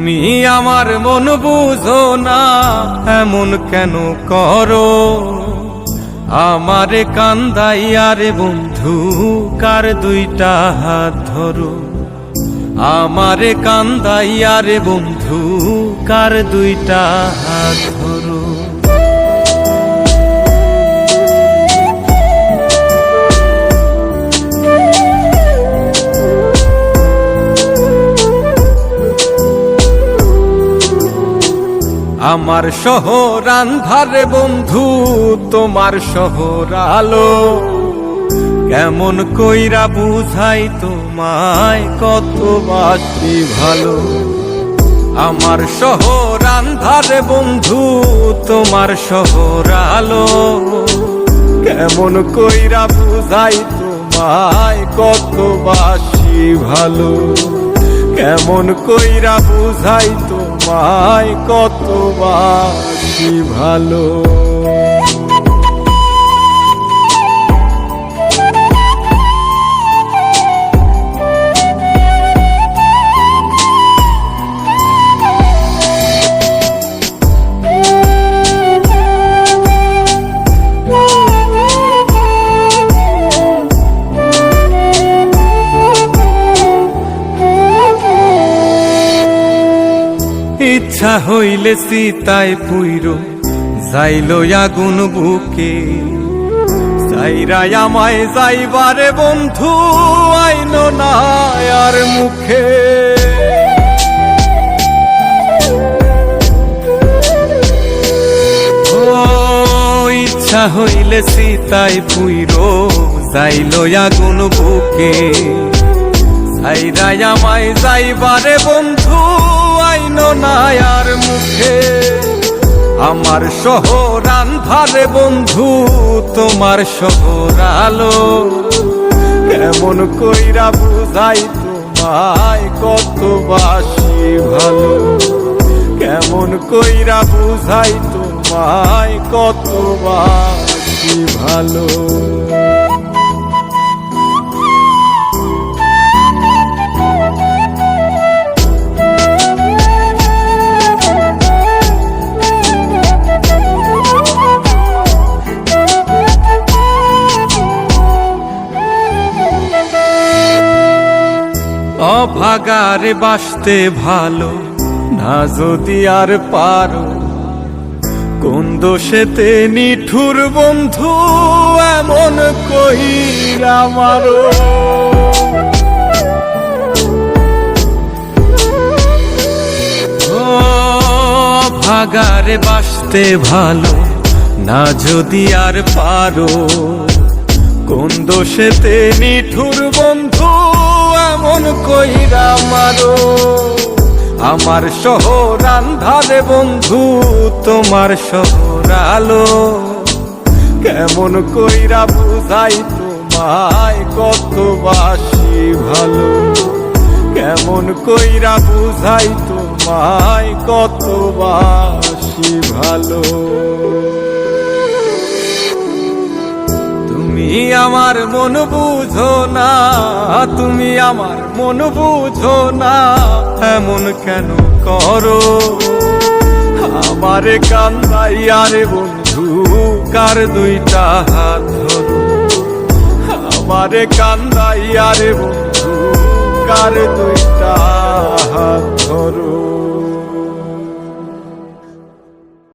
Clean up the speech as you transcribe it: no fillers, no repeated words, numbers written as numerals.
তুমি আমার মন বুঝো না, এমন কেন করো? আমারে কান্দাইয়া রে বন্ধু, কার দুইটা হাত ধরো। আমারে কান্দাইয়া রে বন্ধু, কার দুইটা হাত ধরো। আমার শহর আন্ধারে বন্ধু, তোমার শহর আলো। কেমন কইরা বুঝাই তোমায়, কত বাসি ভালো। আমার শহর আন্ধারে বন্ধু, তোমার শহর আলো। কেমন কইরা বুঝাই তোমায়, কত বাসি ভালো। কেমন কইরা বুঝাই তোমায়, কত বাসি ভালো। ইচ্ছা হইলে সীতায় পুইরো যাইল আগুন বুকে। যাইরাই আমায় যাইবারে বন্ধু, আইন না আর মুখে। ও ইচ্ছা হইলে সীতায় পুইরো যাইল আগুন বুকে। যাইরাই আমায় যাইবারে বন্ধু, আইন না আর মুখে। আমার শহর আন্ধারে বন্ধু, তোমার শহর আলো। কেমন কইরা বুঝাই তোমায়, কত বাসি ভালো। কেমন কইরা বুঝাই তোমায়, কত বাসি ভালো। অভাগারে বাসতে ভালো না যদি আর পারো। কোন দোষেতে নিঠুর বন্ধু, এমন কইরা মারো। অভাগারে বাসতে ভালো না যদি আর পারো। কোন দোষেতে নিঠুর বন্ধু, এমন কইরা মারো। আমার শহর আন্ধারে বন্ধু, তোমার শহর আলো। কেমন কইরা বুঝাই তোমায়, কত বাসি ভালো। কেমন কইরা বুঝাই তোমায়, কত বাসি ভালো। তুমি আমার মন বুঝো না, তুমি আমার মন বুঝো না, এমন কেন করো? আমারে কান্দাইয়া রে বন্ধু, কার দুইটা হাত ধরো। আমারে কান্দাইয়া রে বন্ধু, কার দুইটা হাত ধরো।